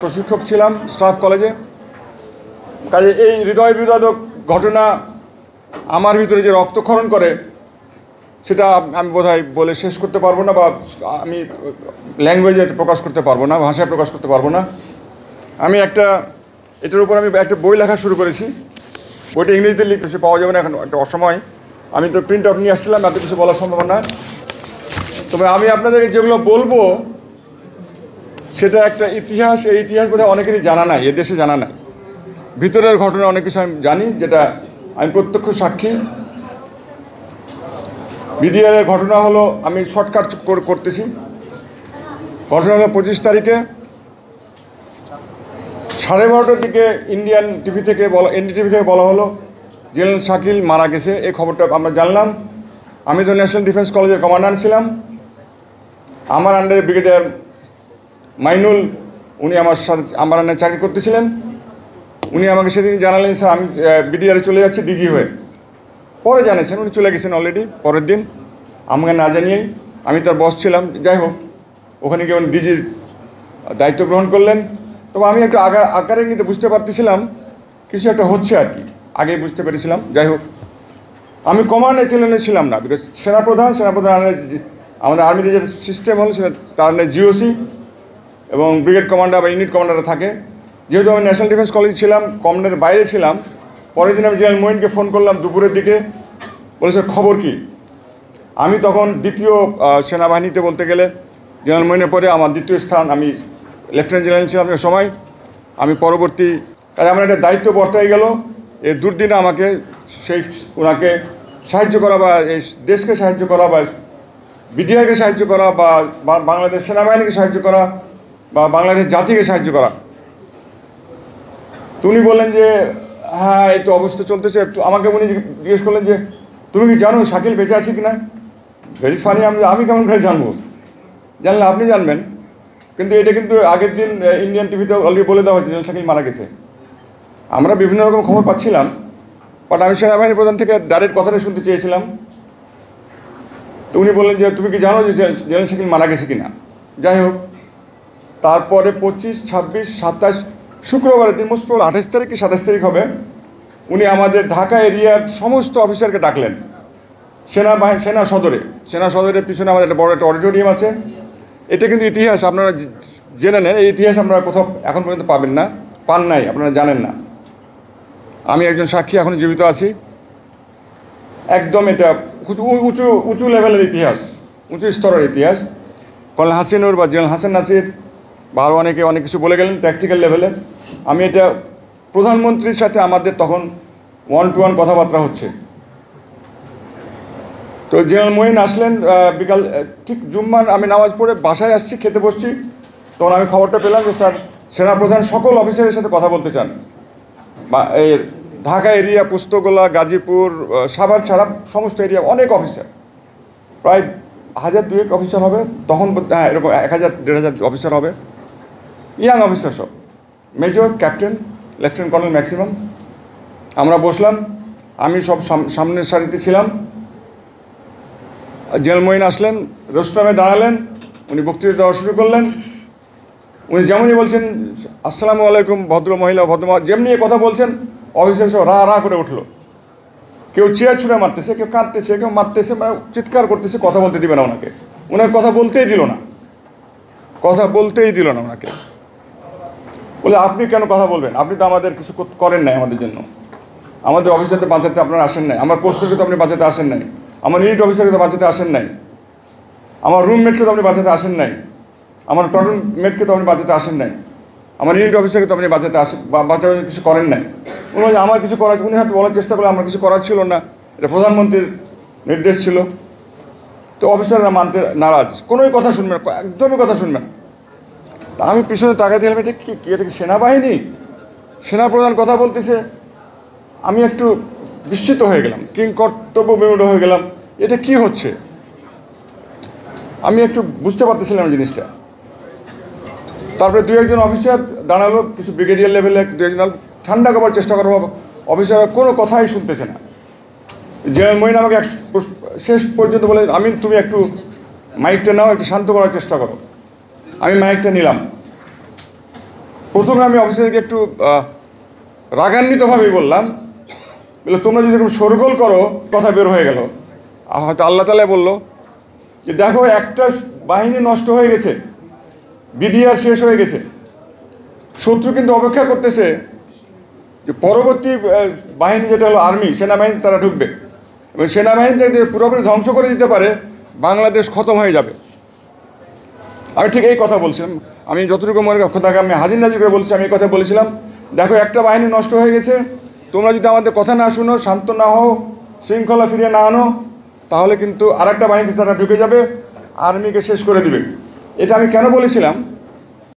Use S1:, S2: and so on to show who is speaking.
S1: প্রশিক্ষক ছিলাম স্টাফ কলেজে। কাজে এই হৃদয় বিদারক ঘটনা আমার ভিতরে যে রক্তক্ষরণ করে সেটা আমি বোধহয় বলে শেষ করতে পারবো না, বা আমি ল্যাঙ্গুয়েজে প্রকাশ করতে পারবো না, ভাষায় প্রকাশ করতে পারবো না। আমি এটার উপর আমি একটা বই লেখা শুরু করেছি। বইটা ইংরেজিতে লিখতে সে পাওয়া যাবে না এখন, একটা অসময়। আমি তো প্রিন্ট আউট নিয়ে আসছিলাম, এত কিছু বলার সম্ভব না। তবে আমি আপনাদেরকে যেগুলো বলবো সেটা একটা ইতিহাস। এই ইতিহাস বোধহয় অনেকেরই জানা নাই, এ দেশে জানা নাই। ভিতরের ঘটনা অনেক কিছু আমি জানি, যেটা আমি প্রত্যক্ষ সাক্ষী। বিডিআরের ঘটনা হলো, আমি শর্টকাট করতেছি। ঘটনা হলো 25 তারিখে 12:30টার দিকে এনডিটিভি থেকে বলা হলো জেনারেল শাকিল মারা গেছে। এই খবরটা আমরা জানলাম। আমি তো ন্যাশনাল ডিফেন্স কলেজের কমান্ডার ছিলাম। আমার আন্ডারে ব্রিগেডিয়ার মাইনুল, উনি আমার সাথে আমার আন্ডারে চাকরি করতেছিলেন। উনি আমাকে সেদিন জানালেন, স্যার আমি বিডিআরে চলে যাচ্ছি ডিজি হয়ে। পরে জানিয়েছেন উনি চলে গেছেন অলরেডি পরের দিন, আমাকে না জানিয়েই। আমি তার বস ছিলাম। যাই হোক, ওখানে গিয়ে উনি ডিজির দায়িত্ব গ্রহণ করলেন। তবে আমি একটু আকারে কিন্তু বুঝতে পারতেছিলাম কিছু একটা হচ্ছে আর কি, আগেই বুঝতে পেরেছিলাম। যাই হোক, আমি কমান্ডে ছিলাম না, বিকজ সেনাপ্রধান আমাদের আর্মিতে যে সিস্টেম হলো সেটা তার জিওসি এবং ব্রিগেড কমান্ডার বা ইউনিট কমান্ডাররা থাকে। যেহেতু আমি ন্যাশনাল ডিফেন্স কলেজ ছিলাম, কমান্ডের বাইরে ছিলাম। পরের দিন আমি জেনারেল মঈনকে ফোন করলাম দুপুরের দিকে, বলে স্যার খবর কি। আমি তখন দ্বিতীয় সেনাবাহিনীতে বলতে গেলে জেনারেল মঈনের পরে আমার দ্বিতীয় স্থান, আমি লেফটেন্যান্ট জেনারেল ছিলাম সময়। আমি পরবর্তী কাজে আমার একটা দায়িত্ব বর্তাই গেল। এই দুর্দিনে আমাকে ওনাকে সাহায্য করা, বা এই দেশকে সাহায্য করা, বা বিডিআরকে সাহায্য করা, বা বাংলাদেশ সেনাবাহিনীকে সাহায্য করা, বা বাংলাদেশ জাতিকে সাহায্য করা। তো উনি বললেন যে হ্যাঁ এই তো অবস্থা চলতেছে। আমাকে উনি জিজ্ঞেস করলেন যে তুমি কি জানো শাকিল বেঁচে আছে কি না। Very funny. আমি কেমন করে জানবো, জানলে আপনি জানবেন। কিন্তু এটা কিন্তু আগের দিন ইন্ডিয়ান টিভিতে অলরেডি বলে দেওয়া হয়েছে যে শাকিল মারা গেছে। আমরা বিভিন্ন রকম খবর পাচ্ছিলাম, বাট আমি সেনাবাহিনী প্রধান থেকে ডাইরেক্ট কথাটা শুনতে চেয়েছিলাম। তো উনি বললেন যে তুমি কি জানো যে জেনারেল শাকিল মারা গেছে কিনা। যাই হোক, তারপরে 25, 26, 27 শুক্রবারের দিন, মোস্ট প্রবল 28 তারিখ কি 27 তারিখ হবে, উনি আমাদের ঢাকা এরিয়ার সমস্ত অফিসারকে ডাকলেন সেনা সদরের পিছনে আমাদের একটা বড় একটা অডিটোরিয়াম আছে। এটা কিন্তু ইতিহাস, আপনারা জেনে নেন। এই ইতিহাস আপনারা কোথাও এখন পর্যন্ত পান নাই, আপনারা জানেন না। আমি একজন সাক্ষী, এখন জীবিত আছি। একদম এটা উঁচু লেভেলের ইতিহাস, উঁচু স্তরের ইতিহাস। কর্নেল হাসিনুর বা জেনারেল হাসান নাসির বা আরও অনেকে অনেক কিছু বলে গেলেন প্র্যাকটিক্যাল লেভেলে। আমি এটা প্রধানমন্ত্রীর সাথে আমাদের তখন 1-to-1 কথাবার্তা হচ্ছে। তো জেনারেল মঈন আসলেন বিকাল ঠিক জুম্মার, আমি নামাজ পড়ে বাসায় আসছি, খেতে বসছি, তখন আমি খবরটা পেলাম যে স্যার সেনাপ্রধান সকল অফিসারের সাথে কথা বলতে চান। বা এই ঢাকা এরিয়া, পোস্তগোলা, গাজীপুর, সাভার ছাড়া সমস্ত এরিয়া অনেক অফিসার, প্রায় 1000-2000 অফিসার হবে তখন। হ্যাঁ, এরকম 1000-1500 অফিসার হবে, ইয়াং অফিসার সব, major, captain, lieutenant colonel maximum. আমরা বসলাম, আমি সব সামনের সারিতে ছিলাম। জেনারেল মঈন আসলেন, রোস্টামে দাঁড়ালেন, উনি বক্তৃতা দেওয়া শুরু করলেন। উনি যেমনই বলছেন আসসালামু আলাইকুম ভদ্র মহিলা যেমনি কথা বলছেন, অফিসার সব রা করে উঠলো। কেউ চেয়ার ছুঁড়ে মারতেছে, কেউ কাঁদতেছে, কেউ মারতেছে, মানে চিৎকার করতেছে, কথা বলতে দিবে না ওনাকে। ওনার কথা বলতেই দিল না ওনাকে। বলে আপনি কেন কথা বলবেন, আপনি তো আমাদের কিছু করেন নাই আমাদের জন্য, আমাদের অফিসারকে বাঁচাতে আপনারা আসেন নাই, আমার পোস্টকে তো আপনি বাঁচাতে আসেন নাই, আমার ইউনিট অফিসারকে তো বাঁচাতে আসেন নাই, আমার রুমমেটকে তো আপনি বাঁচাতে আসেন নাই, আমার প্লাটুন মেটকে তো আপনি বাঁচাতে আসেন নাই, আমার ইউনিট অফিসারকে তো আপনি বাঁচাতে কিছু করেন নাই। উনি আমার কিছু করার, উনি হয়তো বলার চেষ্টা করলে আমার কিছু করার ছিল না, এটা প্রধানমন্ত্রীর নির্দেশ ছিল। তো অফিসাররা মানতে নারাজ, কোনোই কথা শুনবে না, একদমই কথা শুনবে না। তা আমি পিছনে তাকাই দিলাম, এটা কি, এটা কি সেনাবাহিনী? সেনাপ্রধান কথা বলতেছে। আমি একটু বিস্মিত হয়ে গেলাম, কর্তব্য বিমূঢ় হয়ে গেলাম। এটা কি হচ্ছে আমি একটু বুঝতে পারতেছিলাম জিনিসটা। তারপরে 2-1 অফিসার দাঁড়ালো, কিছু ব্রিগেডিয়ার লেভেলে 2-1 ঠান্ডা করবার চেষ্টা করবো, অফিসাররা কোনো কথাই শুনতেছে না। জেনারেল মঈন আমাকে শেষ পর্যন্ত বলে, তুমি একটু মাইকটা নাও, একটু শান্ত করার চেষ্টা করো। আমি মাইকটা নিলাম। প্রথমে আমি অফিসে থেকে একটু রাগান্বিতভাবেই বললাম, বলে তোমরা যদি এরকম শোরগোল করো, কথা বের হয়ে গেল। হয়তো আল্লাহ তাআলা বললো যে দেখো একটা বাহিনী নষ্ট হয়ে গেছে, বিডিআর শেষ হয়ে গেছে, শত্রু কিন্তু অপেক্ষা করতেছে যে পরবর্তী বাহিনী যেটা হলো আর্মি, সেনাবাহিনী, তারা ঢুকবে এবং সেনাবাহিনীতে পুরোপুরি ধ্বংস করে দিতে পারে, বাংলাদেশ খতম হয়ে যাবে। আমি ঠিক এই কথা বলছিলাম, আমি যতটুকু মনে কথাকে আমি হাজির নাজির করে বলছি, আমি এই কথা বলেছিলাম, দেখো একটা বাহিনী নষ্ট হয়ে গেছে, তোমরা যদি আমাদের কথা না শুনো, শান্ত না হও, শৃঙ্খলা ফিরিয়ে না আনো, তাহলে কিন্তু আরেকটা বাহিনীতে তারা ঢুকে যাবে, আর্মিকে শেষ করে দিবে। এটা আমি কেন বলেছিলাম,